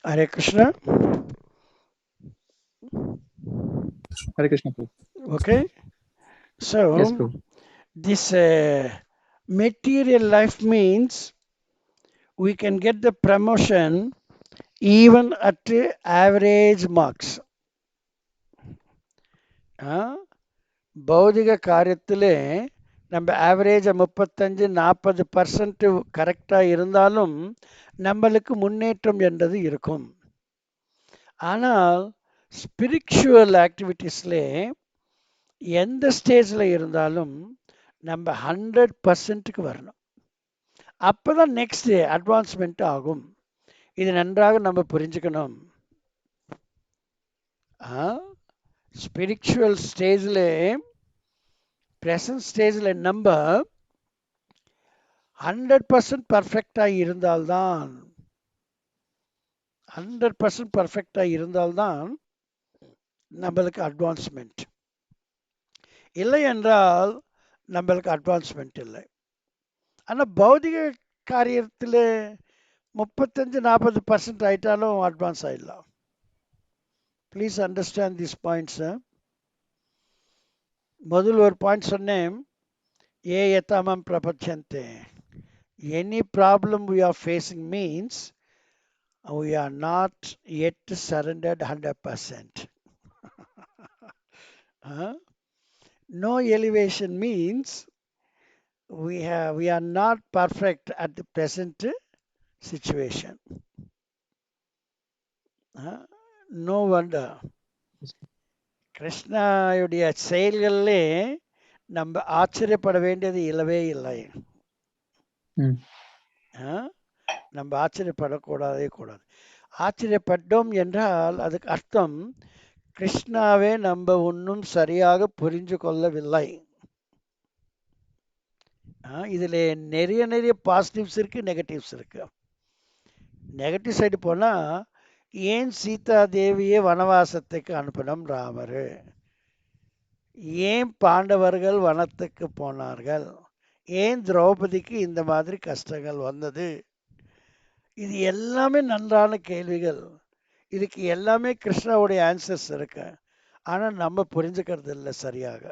Hare Krishna. Hare Krishna, Prabhu. Okay, Yes, so Prabhu. this material life means we can get the promotion even at average marks. பௌதிக காரியத்திலே நம்ம average 35-40% கரெக்டாக இருந்தாலும் நம்மளுக்கு முன்னேற்றம் என்றது இருக்கும். ஆனால் ஸ்பிரிச்சுவல் ஆக்டிவிட்டீஸ்லே எந்த ஸ்டேஜில் இருந்தாலும் நம்ம 100%க்கு வரணும். அப்போ தான் நெக்ஸ்ட் அட்வான்ஸ்மெண்ட் ஆகும். இது நன்றாக நம்ம புரிஞ்சுக்கணும். ஸ்பிரிச்சுவல் ஸ்டேஜில் ப்ரெசன்ட் ஸ்டேஜில் நம்ம 100% பர்ஃபெக்டாக இருந்தால்தான் 100% பர்ஃபெக்டாக இருந்தால்தான் நம்மளுக்கு அட்வான்ஸ்மெண்ட். இல்லை என்றால் நம்மளுக்கு அட்வான்ஸ்மெண்ட் இல்லை. ஆனால் பௌதிக காரியத்தில் 35-40% ஆயிட்டாலும் அட்வான்ஸ் ஆயிடலாம். Please understand this points. முதல் ஒரு பாயிண்ட் சொன்னேன், ஏ யதாமம் பிரபஞ்சந்தே. Any problem we are facing means we are not yet surrendered 100%. No elevation means we are not perfect at the present situation. No wonder கிருஷ்ணாவுடைய செயல்களிலே நம்ம ஆச்சரியப்பட வேண்டியது இல்லவே இல்லை. நம்ம ஆச்சரியப்படக்கூடாதே கூடாது. ஆச்சரியப்பட்டோம் என்றால் அதுக்கு அர்த்தம் கிருஷ்ணாவே நம்ம ஒன்றும் சரியாக புரிஞ்சு கொள்ளவில்லை. இதில் நிறைய பாசிட்டிவ்ஸ் இருக்குது, நெகட்டிவ்ஸ் இருக்குது. நெகட்டிவ் சைடு போனால் ஏன் சீதா தேவியை வனவாசத்துக்கு அனுப்பணும் ராமர், ஏன் பாண்டவர்கள் வனத்துக்கு போனார்கள், ஏன் திரௌபதிக்கு இந்த மாதிரி கஷ்டங்கள் வந்தது, இது எல்லாமே நன்றான கேள்விகள். இதுக்கு எல்லாமே கிருஷ்ணாவுடைய ஆன்சர்ஸ் இருக்கு. ஆனால் நம்ம புரிஞ்சுக்கிறது இல்லை சரியாக.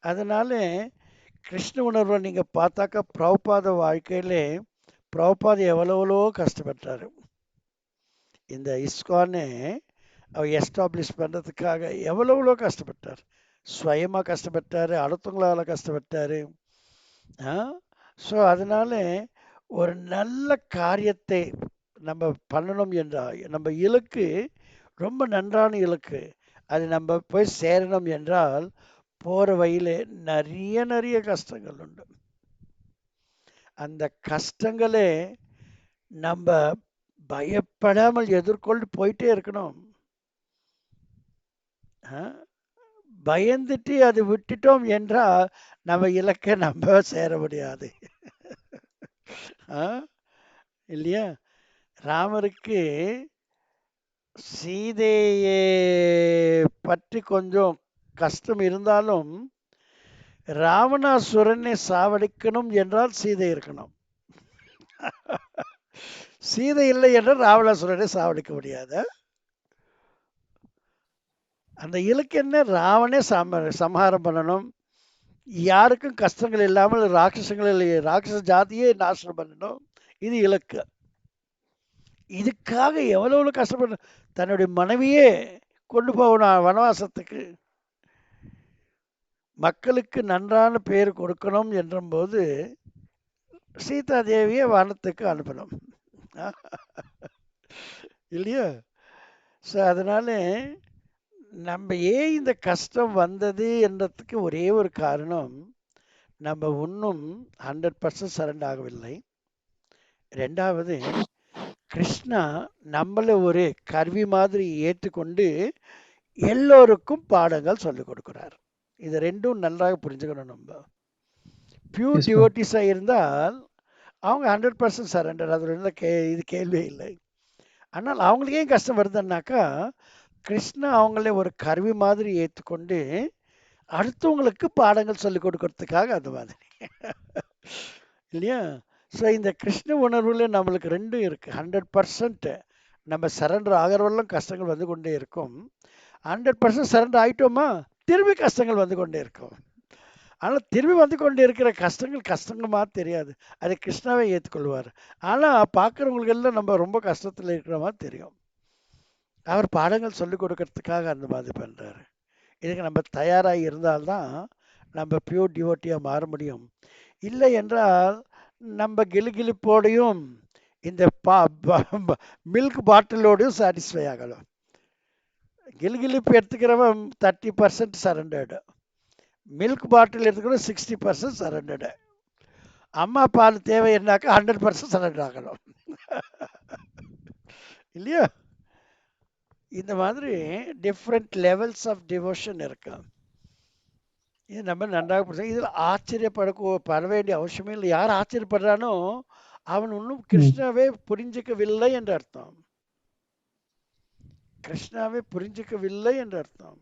அதனால கிருஷ்ண உணர்வை நீங்கள் பார்த்தாக்கா பிரபுபாத வாழ்க்கையிலே பிரபுபாத எவ்வளோ கஷ்டப்பட்டார். இந்த இஸ்கானை அவர் எஸ்டாப்ளிஷ் பண்ணுறதுக்காக எவ்வளோ கஷ்டப்பட்டார். சுயமாக கஷ்டப்பட்டார், அடுத்தவங்களால் கஷ்டப்பட்டார். ஸோ அதனால ஒரு நல்ல காரியத்தை நம்ம பண்ணணும் என்றால் நம்ம இலக்கு ரொம்ப நன்றான இலக்கு, அது நம்ம போய் சேரணும் என்றால் போகிற வழியில் நிறைய கஷ்டங்கள் உண்டு. அந்த கஷ்டங்களே நம்ம பயப்படாமல் எதிர்கொண்டு போயிட்டே இருக்கணும். பயந்துட்டு அது விட்டுட்டோம் என்றால் நம்ம இலக்கை நம்ம சேர முடியாது. இல்லையா? ராமருக்கு சீதையை பற்றி கொஞ்சம் கஷ்டம் இருந்தாலும் ராவணாசுரனை சாவடிக்கணும் என்றால் சீதை இருக்கணும். சீதை இல்லை என்றால் ராவணாசுரனை சாவடிக்க முடியாது. அந்த இலக்கு என்ன? ராவணே சம்ஹாரம் பண்ணணும், யாருக்கும் கஷ்டங்கள் இல்லாமல் ராட்சச ஜாதியே நாசனம் பண்ணணும், இது இலக்கு. இதுக்காக எவ்வளவு கஷ்டப்பட, தன்னுடைய மனைவியே கொண்டு போகணும் வனவாசத்துக்கு. மக்களுக்கு நன்றான பேர் கொடுக்கணும் என்றபோது சீதா தேவியை வனத்துக்கு அனுப்பணும் இல்லையா? ஸோ அதனால நம்ம ஏன் இந்த கஷ்டம் வந்தது என்றதுக்கு ஒரே ஒரு காரணம், நம்ம இன்னும் 100% சரண்டர் ஆகவில்லை. ரெண்டாவது, கிருஷ்ணா நம்மளை ஒரு கருவி மாதிரி ஏற்றுக்கொண்டு எல்லோருக்கும் பாடங்கள் சொல்லிக் கொடுக்குறார். இது ரெண்டும் நன்றாக புரிஞ்சுக்கணும். நம்ம பியூர் டிவோட்டிஸாக இருந்தால் அவங்க 100% சரண்டர், அது இது கேள்வியே இல்லை. ஆனால் அவங்களுக்கு ஏன் கஷ்டம் வருதுன்னாக்கா கிருஷ்ணா அவங்களே ஒரு கருவி மாதிரி ஏற்றுக்கொண்டு அடுத்தவங்களுக்கு பாடங்கள் சொல்லிக் கொடுக்கறதுக்காக அது மாதிரி இல்லையா? ஸோ இந்த கிருஷ்ண உணர்வுல நம்மளுக்கு ரெண்டும் இருக்கு. 100% நம்ம சரண்டர் ஆகிறவரெல்லாம் கஷ்டங்கள் வந்து கொண்டே இருக்கும். 100% சரண்டர் ஆயிட்டோமா, திரும்பி கஷ்டங்கள் வந்து கொண்டே இருக்கும். ஆனால் திரும்பி வந்து கொண்டே இருக்கிற கஷ்டங்கள் கஷ்டங்கமா தெரியாது. அதை கிருஷ்ணாவே ஏற்றுக்கொள்வார். ஆனால் பார்க்குறவங்களுக்கு எல்லாம் நம்ம ரொம்ப கஷ்டத்தில் இருக்கிற மாதிரி தெரியும். அவர் பாடங்கள் சொல்லிக் கொடுக்கறதுக்காக அந்த மாதிரி பண்ணுறாரு. இதுக்கு நம்ம தயாராக இருந்தால்தான் நம்ம பியூர் டிவோட்டியாக மாற முடியும். இல்லை என்றால் நம்ம கிலுகிலுப்போடையும் இந்த மில்க் பாட்டிலோடையும் சாட்டிஸ்ஃபை ஆகலாம். கிலுகிலுப்பு எடுத்துக்கிறவன் 30% சரண்டர்டு, மில்க் பாட்டில் எடுத்துக்கிறவன் 60% சரண்டர்டு. அம்மா பால் தேவைன்னாக்கா 100% சரண்டர் ஆகணும். இல்லையா? இந்த மாதிரி டிஃப்ரெண்ட் லெவல்ஸ் ஆஃப் டிவோஷன் இருக்கு. இது நம்ம நன்றாக புரிஞ்சு, இதில் பட வேண்டிய அவசியமே இல்லை. யார் ஆச்சரியப்படுறானோ அவன் இன்னும் கிருஷ்ணாவே புரிஞ்சிக்கவில்லை என்று அர்த்தம். கிருஷ்ணாவே புரிஞ்சிக்கவில்லை என்று அர்த்தம்.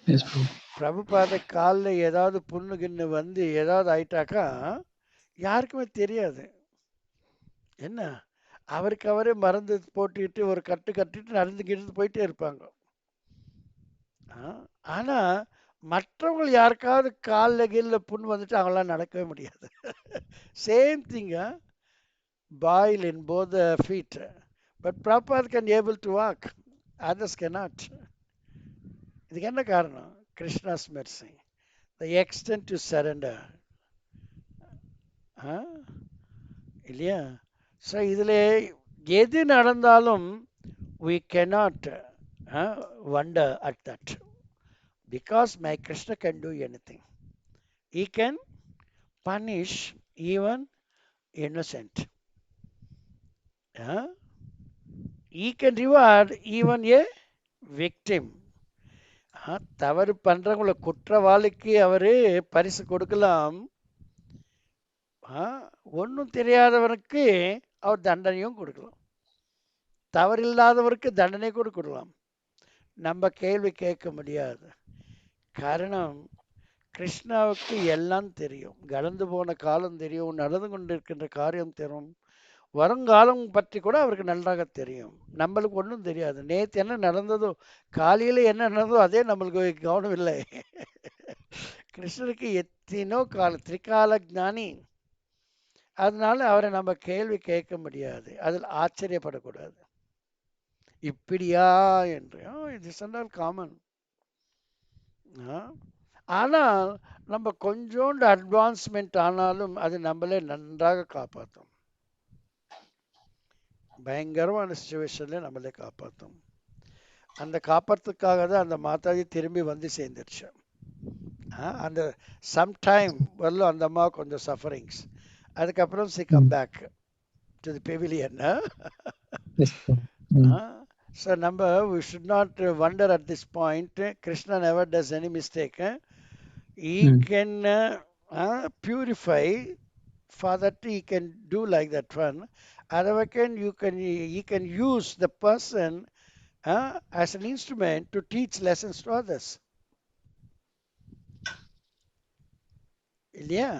Yes, Prabhu. பிரபுபாத காலில் ஏதாவது புண்ணு கிண்ணு வந்து ஏதாவது ஆயிட்டாக்கா யாருக்குமே தெரியாது. என்ன, அவருக்கு அவரே மருந்து போட்டுக்கிட்டு ஒரு கட்டு கட்டிட்டு நடந்துக்கிட்டு போயிட்டே இருப்பாங்க. ஆனால் மற்றவங்க யாருக்காவது காலில் கீழில் புண் வந்துட்டு அவங்களாம் நடக்கவே முடியாது. Same thing boil in both feet, but proper can able to walk, others cannot. இதுக்கு என்ன காரணம்? Krishna's mercy, the extent to surrender. இல்லையா? ஸோ இதில் எது நடந்தாலும் we cannot wonder at that, because my Krishna can do anything. He can punish even innocent. He can reward even a victim. தவறு பண்றவங்கள குற்றவாளிக்கு அவரு பரிசு கொடுக்கலாம். ஒன்றும் தெரியாதவனுக்கு அவர் தண்டனையும் கொடுக்கலாம். தவறில்லாதவருக்கு தண்டனை கூட கொடுக்கலாம். நம்ம கேள்வி கேட்க முடியாது. காரணம், கிருஷ்ணாவுக்கு எல்லாம் தெரியும். கடந்து போன காலம் தெரியும், நடந்து கொண்டிருக்கின்ற காரியம் தெரியும், வருங்காலம் பற்றி கூட அவருக்கு நன்றாக தெரியும். நம்மளுக்கு ஒன்றும் தெரியாது. நேற்று என்ன நடந்ததோ, காலையில் என்ன நடந்ததோ அதே நம்மளுக்கு கவனம் இல்லை. கிருஷ்ணருக்கு எத்தனோ திரிகால ஞானி. அதனால அவரை நம்ம கேள்வி கேட்க முடியாது, அதில் ஆச்சரியப்படக்கூடாது. இப்படியா என்று இது சொன்னால் காமன். ஆனால் நம்ம கொஞ்சோண்டு அட்வான்ஸ்மெண்ட் ஆனாலும் அது நம்மளே நன்றாக காப்பாற்றும். பயங்கரமான சுச்சுவேஷன்ல நம்மளே காப்பாற்றும். அந்த காப்பாற்றுக்காக தான் அந்த மாதாஜி திரும்பி வந்து சேர்ந்துருச்சு. அந்த சம்டைம் வரலும் அந்த அம்மா கொஞ்சம் சஃபரிங்ஸ், அதுக்கப்புறம் she come back to the pavilion. Yes, Prabhu. So number, we should not wonder at this point. Krishna never does any mistake. He can purify. For that he can do like that one. Otherwise, he can use the person as an instrument to teach lessons to others. இல்லையா?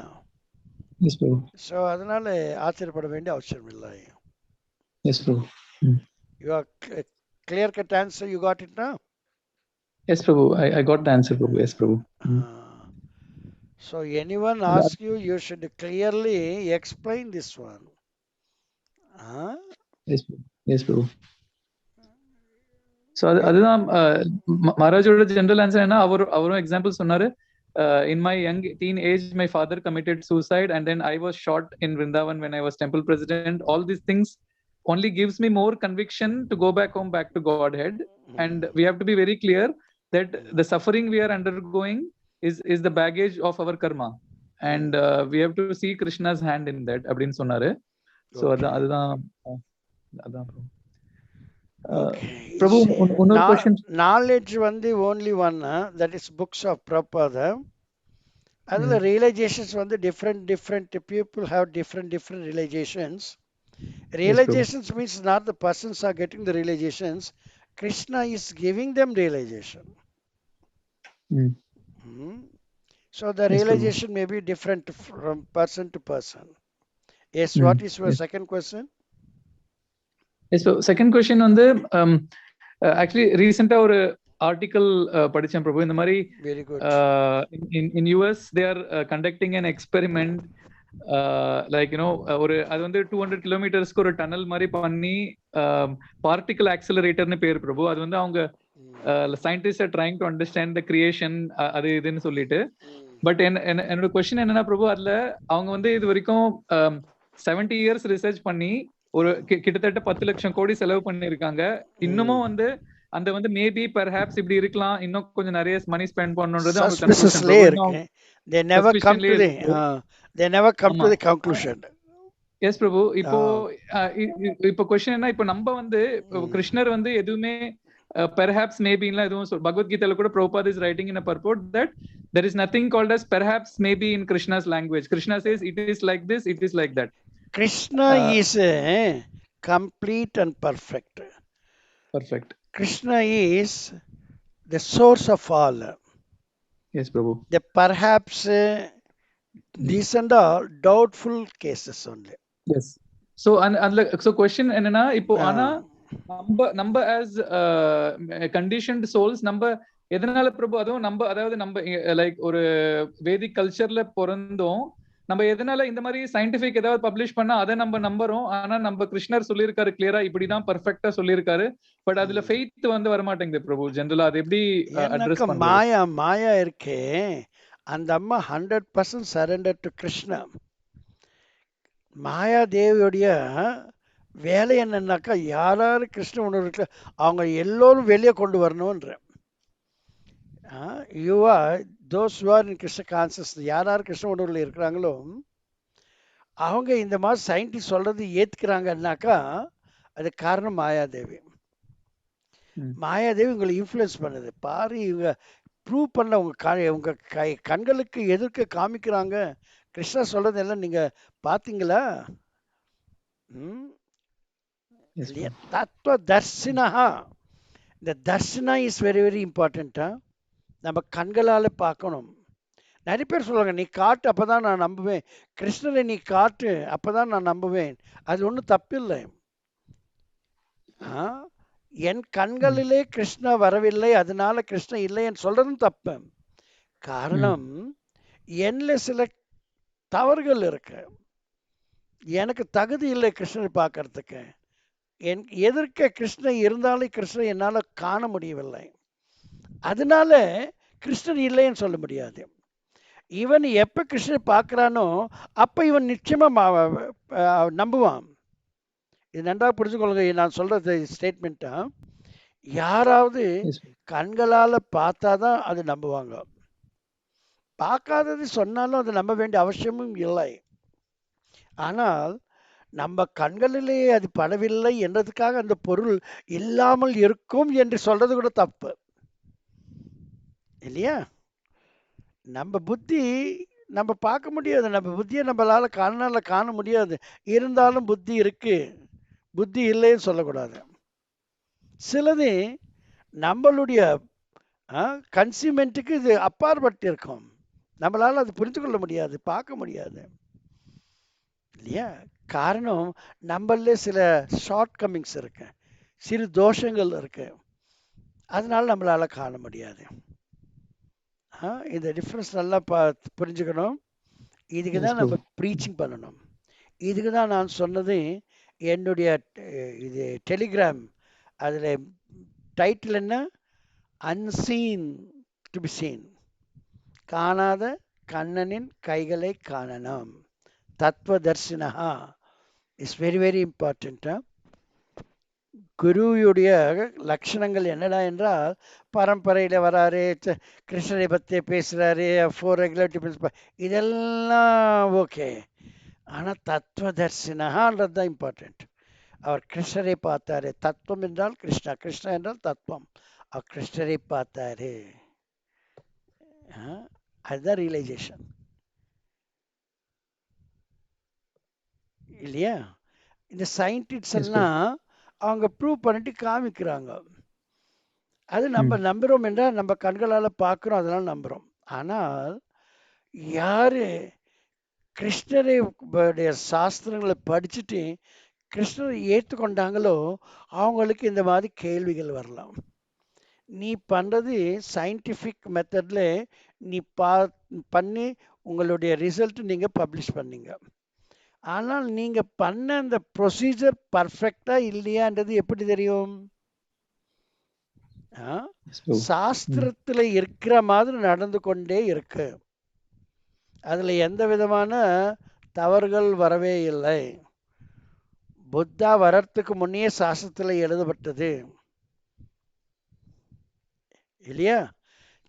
Yes, Prabhu. So அதனால ஆச்சரியப்பட வேண்டிய அவசியம் இல்லை. Yes, Prabhu. You are clear cut answer. You got it now? Yes, Prabhu. I got the answer, Prabhu. Yes, Prabhu. So anyone asks you, you should clearly explain this one. Yes, Prabhu. Yes, Prabhu. So அதுதான் மகாராஜோட general answer என்ன, அவரும் example சொன்னாரு. In my young teen age, my father committed suicide, and then I was shot in Vrindavan when I was temple president. All these things only gives me more conviction to go back home, back to Godhead. And we have to be very clear that the suffering we are undergoing is the baggage of our karma, and we have to see Krishna's hand in that. அப்படினு சொன்னாரு. So அதுதான் Prabhu, another question. Knowledge வந்து only one, that is books of Prabhupada. அதில் realizations வந்து different people have different realizations. Realizations means not the persons are getting the realizations. Krishna is giving them realization. So the realization may be different from person to person. Yes, what is your second question? Yes, so second question வந்து actually ரீசெண்டா ஒரு article படிச்சேன் பிரபு. இந்த மாதிரி Very good. in US they are conducting an experiment like you know ஒரு அது வந்து 200 கிலோமீட்டர்ஸ்க்கு ஒரு டனல் மாதிரி பண்ணி பார்ட்டிகல் ஆக்சிலரேட்டர்னு பேர் பிரபு. அது வந்து அவங்க scientist are trying to understand the creation அது இதுன்னு சொல்லிட்டு. பட் என்னோட கொஸ்டின் என்னன்னா பிரபு, அதுல அவங்க வந்து இது வரைக்கும் 70 இயர்ஸ் ரிசர்ச் பண்ணி ஒரு கிட்டத்தட்ட 10 லட்சம் கோடி செலவு பண்ணிருக்காங்க. இன்னமும் வந்து அந்த வந்து மேபி பெர்ஹாப்ஸ் இப்படி இருக்கலாம், இன்னும் கொஞ்சம் நிறைய மணி ஸ்பெண்ட் பண்ணணும்ன்றது அவங்க சஸ்பிஷியஸ்லயே இருக்கு. They never come to the they never come to the conclusion. Yes Prabhu. இப்போ கொஸ்டின் என்ன, இப்போ நம்ம வந்து கிருஷ்ணர் வந்து எதுவுமே perhaps maybe ல எதுவும் பகவத்கீதையில கூட Prabhupada is writing in a purport that there is nothing called as perhaps maybe in Krishna's language. Krishna says it is like this, it is like that. Krishna is complete and perfect. Perfect. Krishna is the source of all. Yes, Prabhu. The perhaps these and all doubtful cases only. Yes. So so question என்னன்னா, இப்போ ஆனா நம்ம as conditioned souls நம்ம எதனால பிரபு, அதுவும் நம்ம அதாவது நம்ம லைக் ஒரு வேதிக் கல்ச்சர்ல பிறந்தோம், நம்ம எதனால இந்த மாதிரி சயின்டிபிக் ஏதாவது பப்ளிஷ் பண்ணா அதை நம்ம நம்புறோம். ஆனா நம்ம கிருஷ்ணர் சொல்லியிருக்காரு கிளியரா, இப்படிதான் பர்ஃபெக்டா சொல்லியிருக்காரு. பட் அதுல ஃபெய்த் வந்து வரமாட்டேங்குது பிரபு. ஜெனரலா அது எப்படி அட்ரஸ் பண்றது? மாயா இருக்கே, அந்த அம்மா 100% சரண்டர் டு கிருஷ்ணா. மாயா தேவியோடைய வேலை என்னன்னாக்கா, யாராரு கிருஷ்ண உணர்வு அவங்க எல்லோரும் வெளியே கொண்டு வரணும்ன்ற. You are those are in Krishna conscious. யார் கிருஷ்ண உணர்வில் இருக்கிறாங்களோ அவங்க இந்த மாதிரி சயின்டிஸ்ட் சொல்றது ஏத்துக்கிறாங்கன்னாக்கா அது காரணம் மாயாதேவி. மாயாதேவி உங்களை இன்ஃப்ளூயன்ஸ் பண்ணுது. பாரு, இவங்க ப்ரூவ் பண்ண உங்க கண்களுக்கு எதிர்க்க காமிக்கிறாங்க. கிருஷ்ணா சொல்றது எல்லாம் நீங்க பாத்தீங்களா? தத்துவ தர்ஷனா. இந்த தர்ஷனா இஸ் வெரி வெரி இம்பார்ட்டண்டா. நம்ம கண்களால் பார்க்கணும். நிறைய பேர் சொல்லுவாங்க, நீ காட்டு அப்பதான் நான் நம்புவேன், கிருஷ்ணரை நீ காட்டு அப்பதான் நான் நம்புவேன். அது ஒன்றும் தப்பில்லை. என் கண்களிலே கிருஷ்ணா வரவில்லை, அதனால கிருஷ்ணன் இல்லைன்னு சொல்றதும் தப்பு. காரணம் என்னல சில தவறுகள் இருக்கு. எனக்கு தகுதி இல்லை கிருஷ்ணரை பார்க்கறதுக்கு. என் எதிர்க்க கிருஷ்ணன் இருந்தாலும் கிருஷ்ணன் என்னால் காண முடியவில்லை. அதனால கிருஷ்ணன் இல்லைன்னு சொல்ல முடியாது. இவன் எப்ப கிருஷ்ணனை பார்க்கிறானோ அப்ப இவன் நிச்சயமா நம்புவான். இது நன்றாக புரிஞ்சுக்கொள்ளுங்க. நான் சொல்றது ஸ்டேட்மெண்ட்டா. யாராவது கண்களால பார்த்தாதான் அது நம்புவாங்க. பார்க்காதது சொன்னாலும் அது நம்ப வேண்டிய அவசியமும் இல்லை. ஆனால் நம்ம கண்களிலே அது படவில்லை என்றதுக்காக அந்த பொருள் இல்லாமல் இருக்கும் என்று சொல்றது கூட தப்பு இல்லையா? நம்ம புத்தி நம்ம பார்க்க முடியாது. நம்ம புத்தியை நம்மளால காண முடியாது. இருந்தாலும் புத்தி இருக்கு, புத்தி இல்லைன்னு சொல்லக்கூடாது. சிலது நம்மளுடைய கன்சியூமெண்ட்டுக்கு இது அப்பாற்பட்டு இருக்கும். நம்மளால அது புரிந்து கொள்ள முடியாது, பார்க்க முடியாது இல்லையா? காரணம் நம்மள சில ஷார்ட் கம்மிங்ஸ் இருக்கு, சிறு தோஷங்கள் இருக்கு. அதனால நம்மளால காண முடியாது. இந்த டிஃப்ரென்ஸ் நல்லா புரிஞ்சுக்கணும். இதுக்கு தான் நம்ம ப்ரீச்சிங் பண்ணணும். இதுக்கு தான் நான் சொன்னது என்னுடைய இது டெலிகிராம், அதில் டைட்டில் என்ன, அன்சீன் டு பி சீன். காணாத கண்ணனின் கைகளை காணணும். தத்துவ தர்ஷனா இஸ் வெரி வெரி இம்பார்ட்டண்ட்டா. குருவுடைய லட்சணங்கள் என்னடா என்றால், பரம்பரையில் வராரு, கிருஷ்ணரை பற்றி பேசுகிறாரு, 4 ரெகுலேட்டிவ் பிரின்சிபல், இதெல்லாம் ஓகே. ஆனால் தத்துவதர்சினன்றது தான் இம்பார்ட்டண்ட். அவர் கிருஷ்ணரை பார்த்தாரு. தத்துவம் என்றால் கிருஷ்ணா, கிருஷ்ணா என்றால் தத்துவம். அவர் கிருஷ்ணரை பார்த்தாரு, அதுதான் ரியலைசேஷன் இல்லையா? இந்த சயின்டிஸ்ட் எல்லாம் அவங்க ப்ரூவ் பண்ணிட்டு காமிக்கிறாங்க. அது நம்ம நம்புறோம் என்றால் நம்ம கண்களால் பார்க்குறோம், அதனால நம்புறோம். ஆனால் யாரு கிருஷ்ணரை உடைய சாஸ்திரங்களை படிச்சுட்டு கிருஷ்ணரை ஏற்றுக்கொண்டாங்களோ அவங்களுக்கு இந்த மாதிரி கேள்விகள் வரலாம். நீ பண்றது சயின்டிஃபிக் மெத்தட்ல நீ பண்ணி உங்களுடைய ரிசல்ட் நீங்க பப்ளிஷ் பண்ணீங்க. ஆனால் நீங்க பண்ண அந்த ப்ரொசீஜர் பர்ஃபெக்டா இல்லையான்றது எப்படி தெரியும்? ஆ? Yes, bro. சாஸ்திரத்துல இருக்கிற மாதிரி நடந்து கொண்டே இருக்கு. அதுல எந்த விதமான தவறுகள் வரவே இல்லை. புத்தா வர்றதுக்கு முன்னே சாஸ்திரத்துல எழுதப்பட்டது இல்லையா?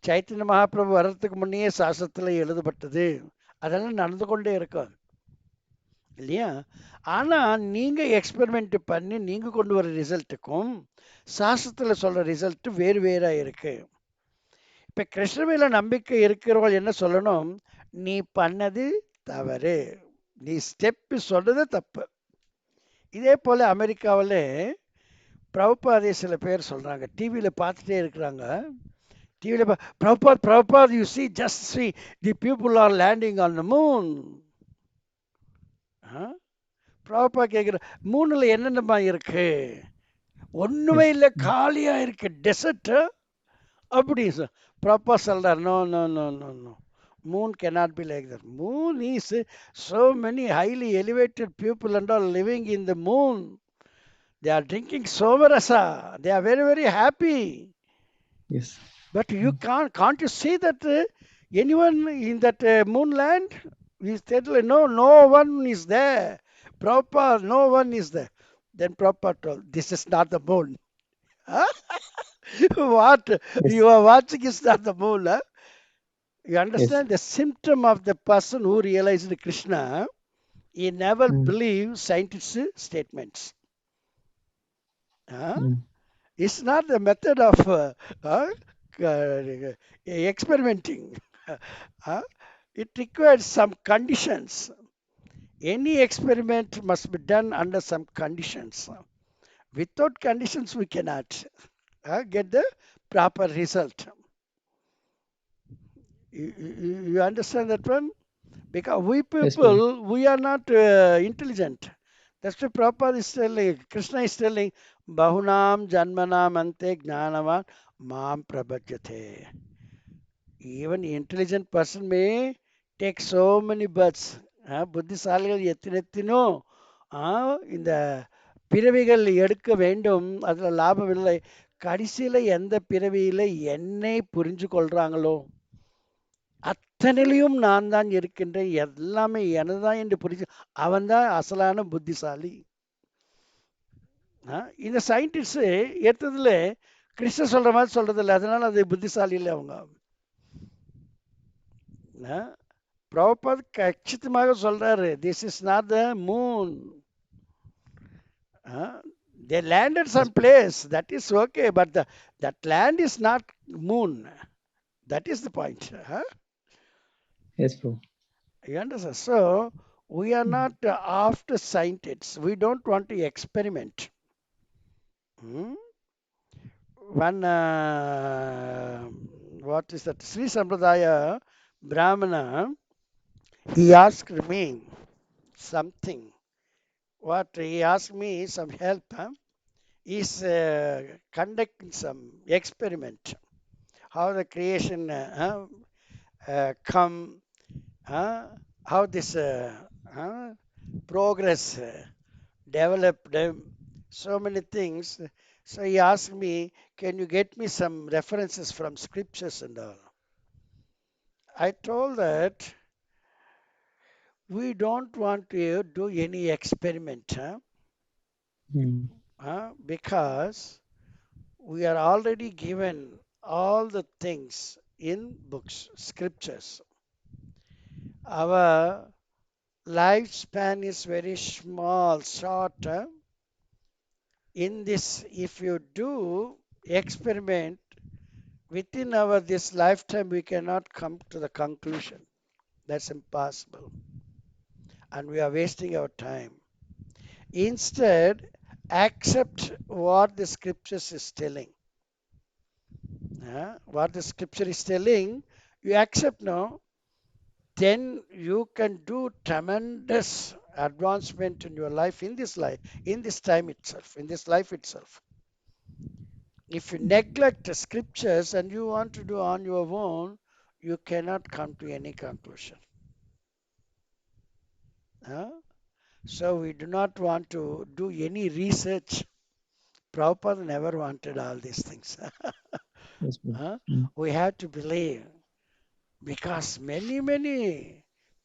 சைத்தன்ய மகாபிரபு வர்றதுக்கு முன்னே சாஸ்திரத்துல எழுதப்பட்டது. அதெல்லாம் நடந்து கொண்டே இருக்கும் இல்லையா? ஆனா நீங்க எக்ஸ்பெரிமெண்ட் பண்ணி நீங்க கொண்டு வர ரிசல்ட்டுக்கும் சாஸ்திரத்துல சொல்ற ரிசல்ட் வேறு வேறா இருக்கு. இப்ப கிருஷ்ண மேல நம்பிக்கை இருக்கிறவங்க என்ன சொல்லணும்? நீ பண்ணது தவறு, நீ ஸ்டெப் சொல்றது தப்பு. இதே போல அமெரிக்காவில் பிரபுபாதை சில பேர் சொல்றாங்க, டிவியில பார்த்துட்டே இருக்கிறாங்க. டிவியில Prabhupada Prabhupada you see just see the people are landing on the moon. Prabhupada கேட்குற, மூணுல என்னென்னமா இருக்கு? ஒண்ணுமே Yes. இல்லை, காலியா இருக்கு, டெசர்ட். அப்படி பிரபுபா சொல்றார், no no no no no, moon cannot be like that. Moon is so many highly elevated people and all living in the moon. They are drinking sovarasa, they are very very happy. Yes. But you can't you see that anyone in that moonland? We said no, no one is there. Prabhupada, no one is there. Then Prabhupada told, this is not the moon. Huh? What Yes. you are watching is not the moon. Huh? You Yes. understand the symptom of the person who realized Krishna? He never believed scientists' statements. Huh? It's not the method of experimenting. Huh? It requires some conditions. Any experiment must be done under some conditions. Without conditions, we cannot get the proper result. You understand that one? Because we Yes, bro. people, we are not intelligent. That's why Prabhupada is telling, Krishna is telling, Bahunam Janmanam Ante Gnanavan Mam Prabhajate. Even intelligent person may take so many births. புத்திசாலிகள் எத்தனோ இந்த பிறவிகள் எடுக்க வேண்டும், அதில் லாபம் இல்லை. கடைசியில் எந்த பிறவியில் என்னை புரிஞ்சு கொள்றாங்களோ அத்தனையிலையும் நான் தான் இருக்கின்றேன், எல்லாமே எனதுதான் என்று புரிஞ்சு அவன் தான் அசலான புத்திசாலி. இந்த சயின்டிஸ்ட் எடுத்ததுல கிருஷ்ண சொல்ற மாதிரி சொல்றது இல்லை, அதனால அது புத்திசாலி இல்லை அவங்க. பிரபுபாத் கச்சிதமாக சொல்றாரு, this is not the moon. They landed some place, that is okay, but that land is not moon. That is the point. Yes, bro. You understand? So we are not after scientists. We don't want to experiment. One what is that? Sri Sampradaya Brahmana, he asked me something. What he asked me some help. He's conducting some experiment. How the creation come, how this progress developed, so many things. So he asked me, can you get me some references from scriptures and all? I told that we don't want to do any experiment, because we are already given all the things in books, scriptures. Our lifespan is very small, short. In this, if you do experiment within our this lifetime, we cannot come to the conclusion. That's impossible, and we are wasting our time. Instead, accept what the scriptures is telling. What the scripture is telling, you accept now. then you can do tremendous advancement in your life, in this life, in this time itself, in this life itself. If you neglect the scriptures and you want to do on your own, you cannot come to any conclusion. Huh? So we do not want to do any research. Prabhupada never wanted all these things. Yes, Prabhu. Huh? Mm. We have to believe because many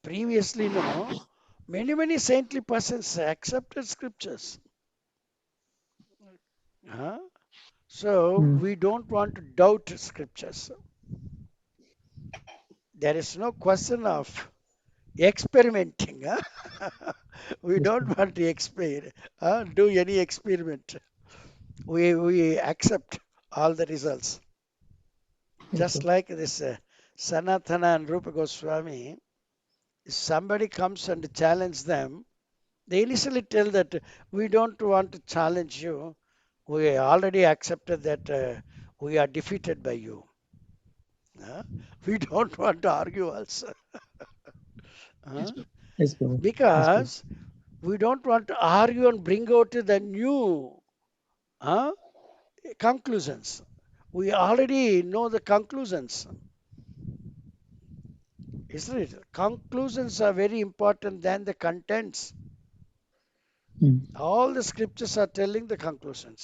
previously, no, many saintly persons accepted scriptures. Huh? So Mm. we don't want to doubt scriptures. There is no question of experimenting. Huh? We Yes, don't Prabhu. want to do any experiment. We accept all the results. Yes, Just Prabhu. like this Sanatana and Rupa Goswami, if somebody comes and challenge them, they initially tell that we don't want to challenge you. We already accepted that we are defeated by you. Huh? We don't want to argue also. Yes, Huh? Prabhu. Yes, Prabhu. Yes, Prabhu. Because we don't want to argue and bring out the new huh, conclusions. We already know the conclusions, isn't it? Conclusions are very important than the contents. Mm. All the scriptures are telling the conclusions.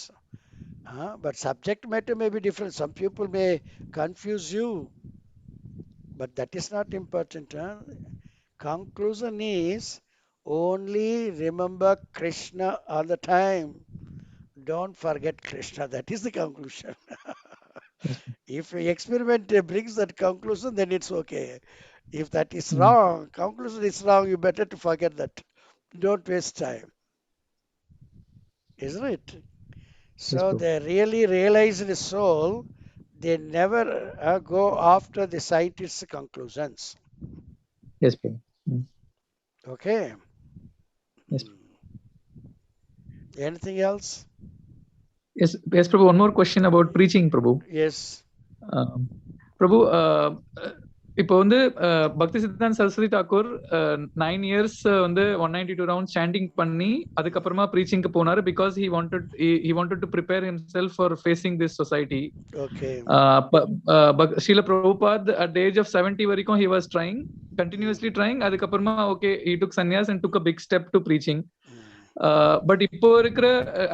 But subject matter may be different. Some people may confuse you, but that is not important. Huh? Conclusion is only remember Krishna all the time. Don't forget Krishna. That is the conclusion. Yes, Prabhu. If a experiment brings that conclusion, then it's okay. If that is Mm. wrong, conclusion is wrong, you better to forget that. Don't waste time, isn't it? Yes, So Prabhu. the really realized soul, they never go after the scientists' conclusions. Yes, Prabhu. Mm. Okay. Yes. Anything else? Yes, yes, Prabhu. One more question about preaching, Prabhu. Yes. பிரபு இப்போ வந்து பக்தி Siddhant Saraswati Thakur 9 years வந்து 192 round standing பண்ணி அதுக்கப்புறமா ப்ரீச்சிங்க்கு போனாரு because he wanted to prepare himself for facing this society. Okay. Srila Prabhupad at the age of 70 வரைக்கும் he was trying, continuously trying. அதுக்கப்புறமா okay, he took sannyas and took a big step to preaching. But இப்போ இருக்கிற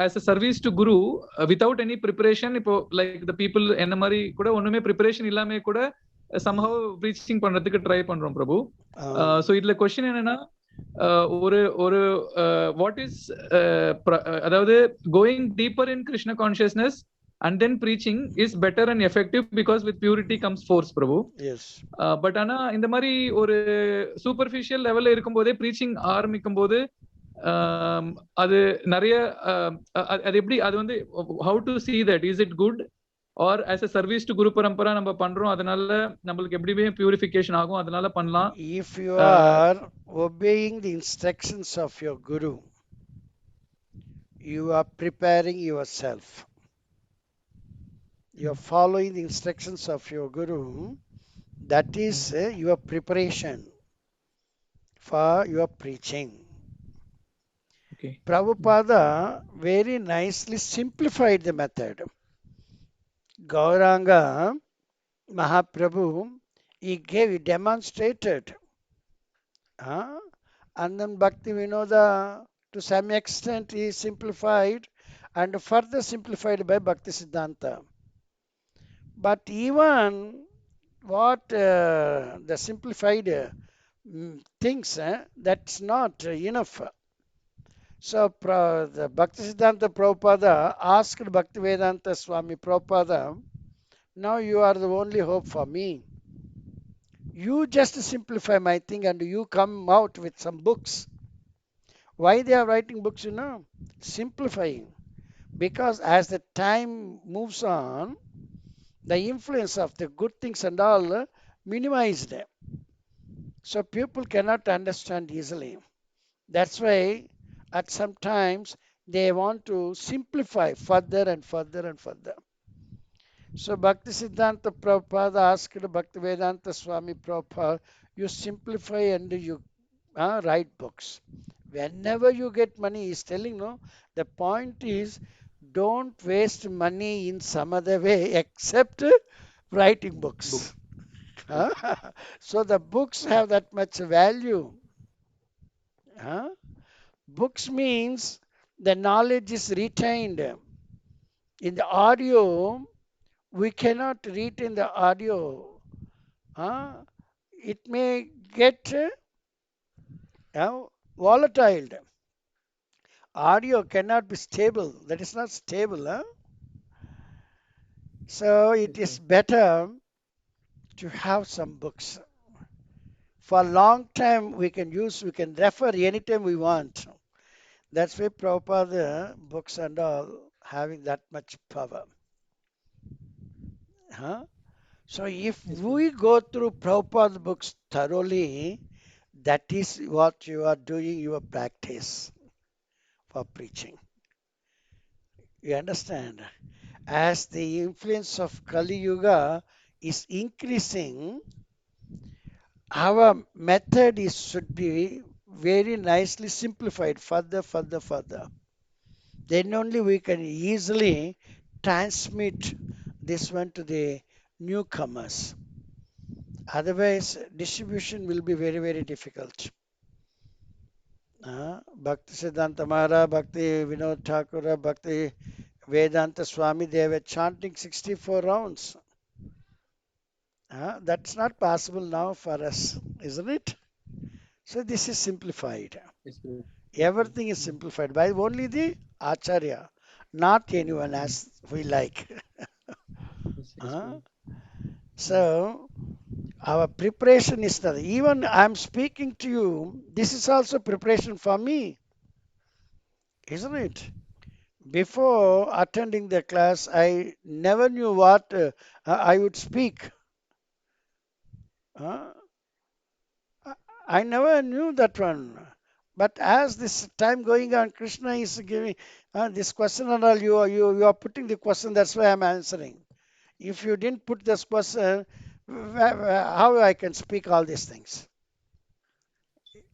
as a service to guru without any preparation, இப்போ like the people என்ன மாதிரி கூட ஒண்ணுமே preparation இல்லாம கூட somehow preaching பண்றதுக்கு ட்ரை பண்றோம் பிரபு. சோ இதுல கொஸ்டின் என்னன்னா ஒரு ஒரு வாட் இஸ் அதாவது going deeper in Krishna consciousness and then preaching is better and effective because with purity comes force, Prabhu. Yes. But ஆனா இந்த மாதிரி ஒரு சூப்பர்ஃபிஷியல் லெவல்ல இருக்கும்போதே ப்ரீச்சிங் ஆரம்பிக்கும் போது அது நிறைய அது எப்படி அது வந்து how to see that, is it good or as a service to guru parampara நம்ம பண்றோம் அதனால நம்மளுக்கு எப்படியுமே பியூரிஃபிகேஷன் ஆகும் அதனால பண்ணலாம். If you are obeying the instructions of your guru, you are preparing yourself. You are following the instructions of your guru. That is your preparation for your preaching. Okay. Prabhupada very nicely simplified the method. Gauranga Mahaprabhu, he demonstrated. And then Bhakti Vinoda, to some extent, he simplified and further simplified by Bhakti Siddhanta. But even what the simplified things, that's not enough. So the Bhaktisiddhanta Prabhupada asked Bhaktivedanta Swami Prabhupada, now you are the only hope for me. You just simplify my thing and you come out with some books. Why they are writing books, Simplifying. Because as the time moves on, the influence of the good things and all minimized. So people cannot understand easily. That's why at some times they want to simplify further and further and further. So Bhaktisiddhanta Prabhupada asked Bhaktivedanta Swami Prabhupada, you simplify and you write books. Whenever you get money, he's telling, no, the point is don't waste money in some other way except writing books. So the books have that much value. Huh? Books means the knowledge is retained. In the audio, we cannot retain the audio. Huh? It may get volatile. Audio cannot be stable. That is not stable. Huh? So it Yes, is Prabhu. better to have some books. For a long time, we can refer anytime we want. That's why Prabhupada books and all having that much power. Huh? So if Yes, we Prabhu. go through Prabhupada books thoroughly, that is what you are doing your practice for preaching. You understand? As the influence of Kali Yuga is increasing, our method should be very nicely simplified further. Then only we can easily transmit this one to the newcomers. Otherwise, distribution will be very difficult. Bhakti Siddhanta Maharaj, Bhakti Vinod Thakura, Bhakti Vedanta Swami, they were chanting 64 rounds. That's not possible now for us, isn't it? So this is simplified. Yes, Prabhu. Yes, Prabhu. Everything is simplified by only the Acharya, not anyone Mm. as we like. Yes, Uh, Prabhu. Mm. so our preparation is that even I'm speaking to you, this is also preparation for me, isn't it? Before attending the class, I never knew what I would speak. Uh, I never knew that one. But as this time going on, Krishna is giving this question and all. You are putting the question. That's why I'm answering. If you didn't put this question, how I can speak all these things,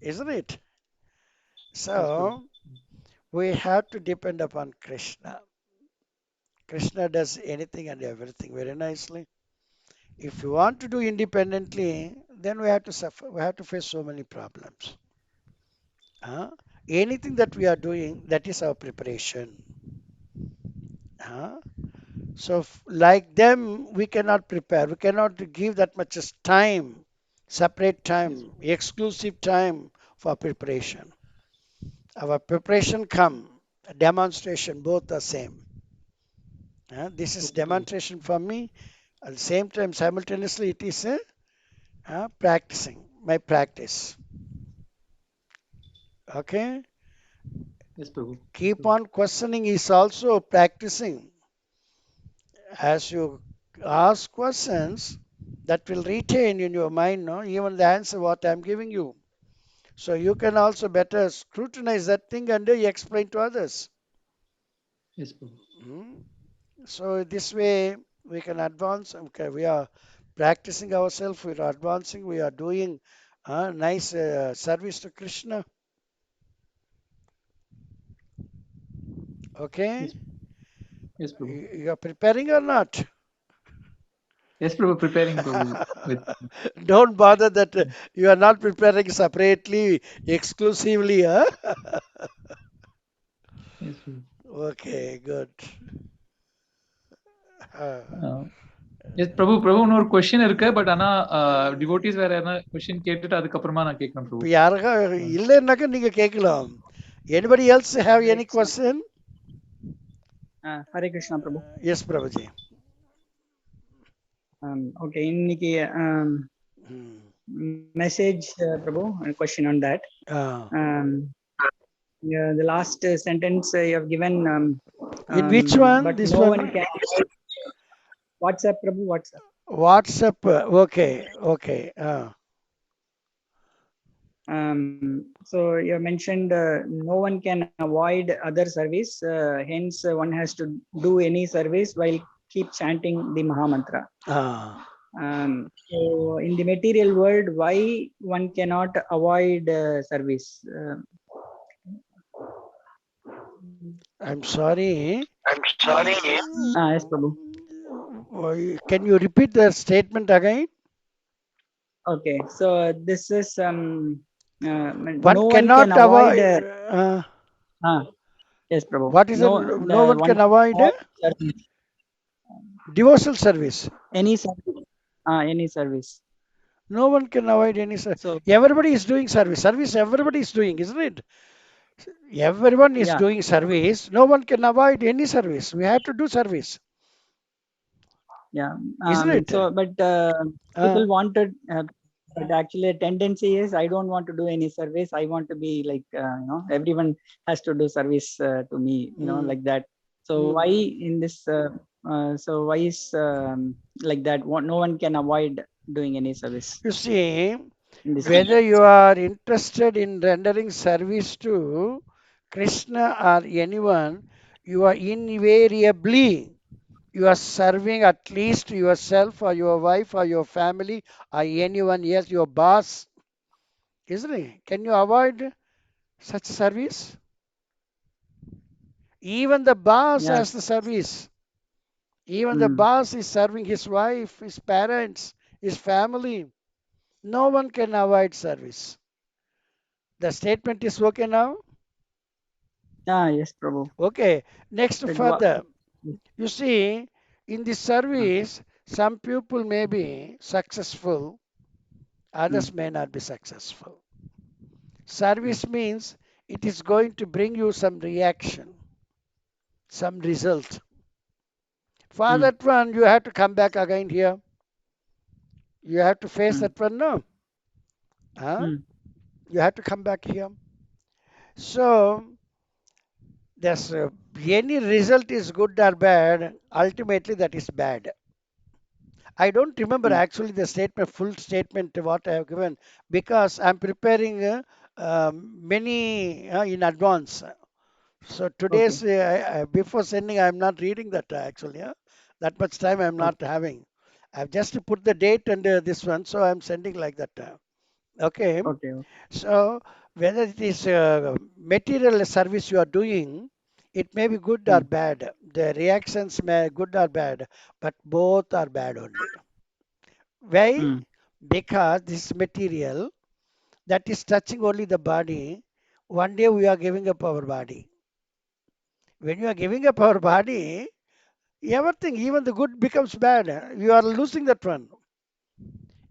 isn't it? Yes, Prabhu. So we have to depend upon Krishna. Krishna does anything and everything very nicely. If you want to do independently, then we have to suffer. We have to face so many problems. Huh? Anything that we are doing, that is our preparation. Huh? So, like them, we cannot prepare. We cannot give that much as time, separate Yes, time, exclusive time for preparation. Our preparation come, demonstration, both the same. This is okay, Prabhu. demonstration for me. At the same time, simultaneously, it is practicing, my practice. Okay? Yes, Prabhu. Yes, Keep Prabhu. on questioning is also practicing. As you ask questions, that will retain in your mind, no, even the answer what I'm giving you. So you can also better scrutinize that thing and explain to others. Yes, Prabhu. Hmm? So this way we can advance. Okay, we are practicing ourselves. We are advancing. We are doing nice service to Krishna. Okay, Yes, yes, Prabhu. you are preparing or not? Yes, Prabhu. Preparing, Prabhu. With Don't bother that you are not preparing separately, exclusively. Huh? yes, Prabhu. Okay, good. Uh, yes Prabhu Prabhu ஒரு question இருக்கு but ஆனா devotees வேற என்ன question கேட்டுட்டு அதுக்கப்புறமா நான் கேட்கணும் இப்ப பிரபு யாருக்கா இல்லைன்னாக்கா நீங்க கேட்கலாம். Anybody else have Hare any Krishna. question? Hare Krishna Prabhu. Yes, Prabhuji. Okay, இன்னைக்கு Hmm. message Prabhu, a question on that. Ah. Yeah, the last sentence you have given. In which one? But This no one? one can. WhatsApp Prabhu, WhatsApp. WhatsApp. Okay, okay. So you mentioned no one can avoid other service. Hence, one has to do any service while keep chanting the Mahamantra. Ah, So in the material world, why one cannot avoid service? I'm sorry. Yes, Prabhu. Can you repeat the statement again? Okay, so this is One no one cannot can avoid. avoid. Yes, Prabhu. What is it? No, No one can avoid service. devotional service. Any service. Any service. No one can avoid any service. So Everybody is doing service. Service everybody is doing, isn't it? Everyone is yeah, doing service. No one can avoid any service. We have to do service, yeah. isn't it? So, but people wanted. But actually, a tendency is I don't want to do any service. I want to be like everyone has to do service to me. Like that. So why in this? So why is like that? No one can avoid doing any service. You see, In this whether you are interested in rendering service to Krishna or anyone, you are invariably you are serving at least yourself or your wife or your family or anyone, yes, your boss, isn't it? Can you avoid such service? Even the boss yeah. has the service. Even the boss is serving his wife, his parents, his family. No one can avoid service. The statement is okay now? Yes, Prabhu. Okay. Next, That further. You see, in this service, some people may be successful, others may not be successful. Service means it is going to bring you some reaction, some result. For that one, you have to come back again here. You have to face that one, no? You have to come back here. So, there's any result is good or bad, ultimately that is bad. I don't remember actually the statement, full statement what I have given because I'm preparing many in advance. So today's before sending, I'm not reading that actually. That much time I'm not having. I've just put the date and this one, so I'm sending like that. Okay. So whether it is material service you are doing, it may be good or bad. The reactions may good or bad, but both are bad only. Why? Because this material that is touching only the body, one day we are giving up our body. When you are giving up our body, everything, even the good becomes bad. You are losing that one.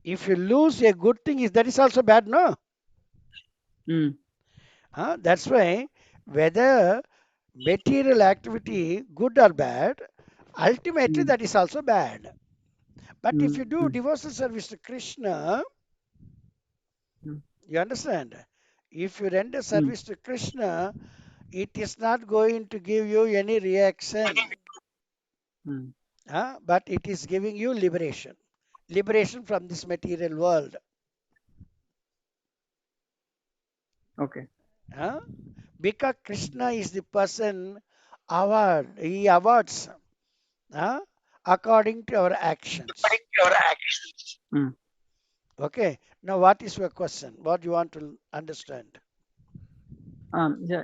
If you lose a good thing, is that is also bad, no? That's why whether material activity, good or bad, ultimately that is also bad. But if you do devotional service to Krishna, you understand? If you render service to Krishna, it is not going to give you any reaction, but it is giving you liberation. Liberation from this material world. Okay. Because Krishna is the person he awards according to our actions. Okay. Now, what is your question? What do you want to understand?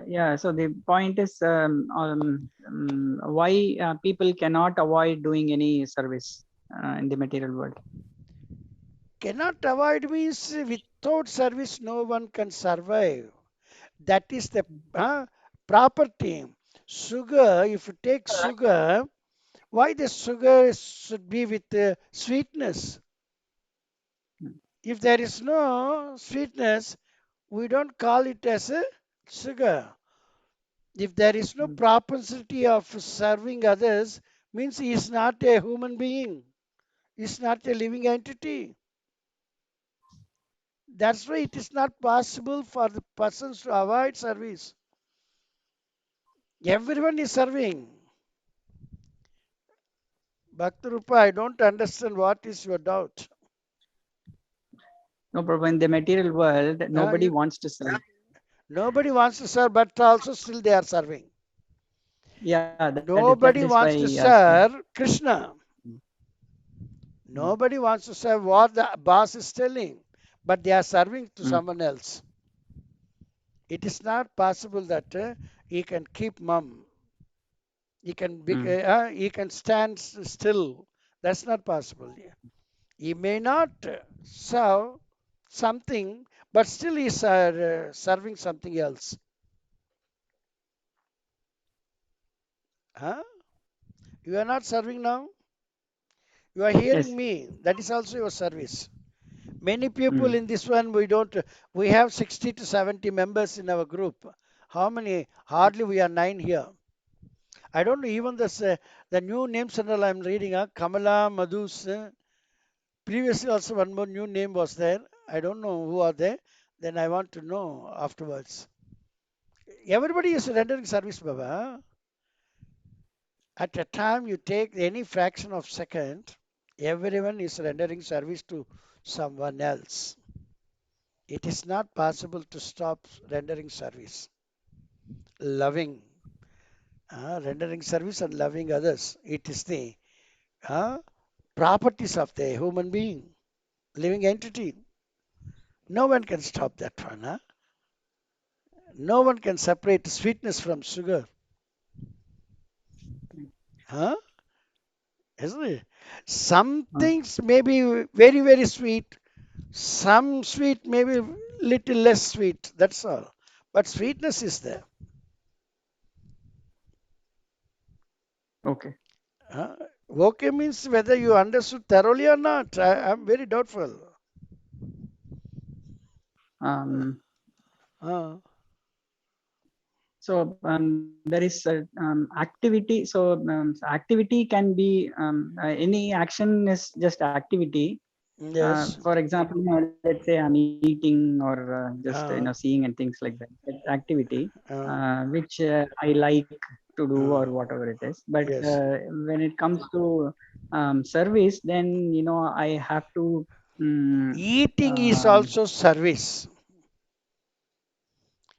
Yeah. So the point is why people cannot avoid doing any service in the material world. Cannot avoid means without service no one can survive. That is the property. Sugar, if you take sugar, why the sugar should be with sweetness? If there is no sweetness, we don't call it as a sugar. If there is no propensity of serving others, means he is not a human being. He is not a living entity. That's why it is not possible for the persons to avoid service. Everyone is serving. Bhaktarupa, I don't understand what is your doubt. No problem. In the material world, nobody wants to serve. Nobody wants to serve, but also still they are serving. Yeah, that Nobody is wants why. to serve Krishna. Mm. Nobody wants to serve what the boss is telling, but they are serving to Mm. someone else. It is not possible that he can keep mum. Mm. He can stand still. That's not possible. He may not serve something, but still he's serving something else. Huh? You are not serving now. You are hearing Yes. me. That is also your service. Many people Mm. in this one, we don't. We have 60 to 70 members in our group. How many? Hardly we are 9 here. I don't know even the new names and all I'm reading. Kamala, Madhus. Previously also one more new name was there. I don't know who are they. Then I want to know afterwards. Everybody is rendering service, Baba. At a time you take any fraction of second, everyone is rendering service to someone else. It is not possible to stop rendering service. Loving, rendering service and loving others. It is the uh, properties of the human being, living entity. No one can stop that one. No one can separate sweetness from sugar. Huh? Isn't it? Some Uh, things may be very, very sweet. Some sweet may be little less sweet. That's all. But sweetness is there. okay. Huh? Okay means whether you understood thoroughly or not. I'm very doubtful. Um, Uh, so there is activity. So activity can be any action is just activity. yes. For example, let's say I'm eating or just Uh, seeing and things like that. That's activity uh, which I like to do uh, or whatever it is. But yes. when it comes to service, then I have to. Um, Eating is also service.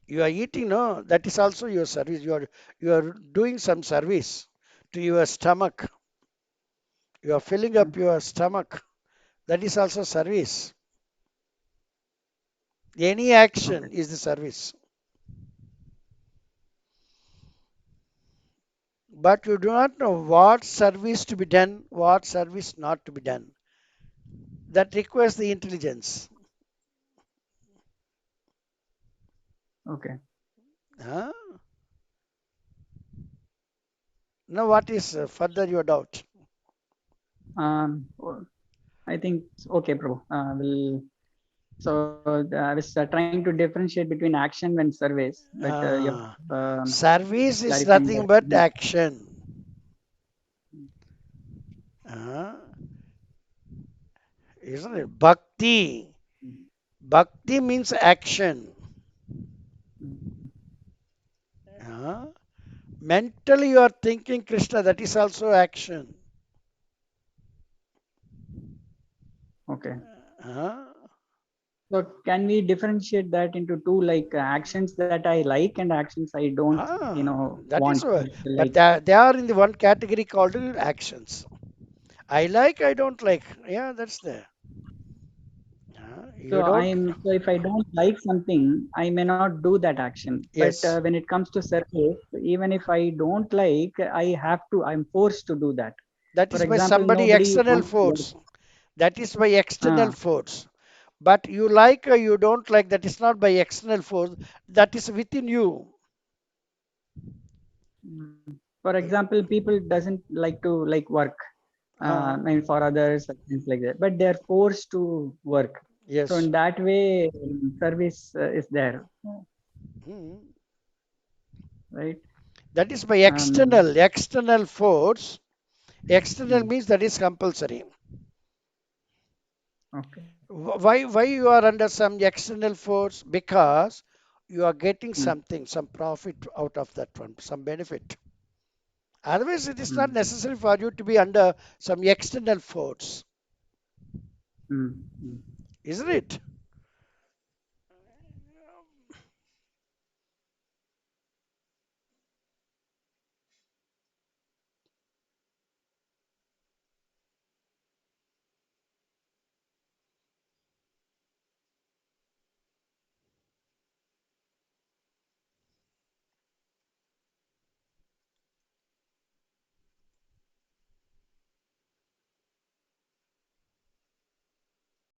You are eating, no? That is also your service. You are doing some service to your stomach. You are filling up your stomach. That is also service. Any okay. action is the service. But you do not know what service to be done, what service not to be done. That requires the intelligence. Okay. Huh? Now, what is further your doubt? Well, I think okay, bro. Will so I was trying to differentiate between action and service, but you Ah, have service is clarifying nothing that. but action. Ah, isn't it? Bhakti. Bhakti means action. Ah, mentally, you are thinking Krishna, that is also action. Okay. Ah, So can we differentiate that into two, like actions that I like and actions I don't, that is want? what. But Like, they are in the one category called actions. I like, I don't like. Yeah, that's there. You don't. so if I don't like something, I may not do that action. But Yes, when it comes to service, even if I don't like, I'm forced to do that. that For is by example, somebody nobody external wants to work. force. That is by external Ah, force. But you like or you don't like, that is not by external force. That is within you. for example, people doesn't like to like work. Uh, And for others, things like that. But they're forced to work. So yes. in that way, service is there, Hmm. right? That is by Um, external force. External mm, means that is compulsory. okay. Why you are under some external force? Because you are getting Mm, something, some profit out of that one, some benefit. Otherwise, it is not mm, necessary for you to be under some external force, mm, mm. isn't it?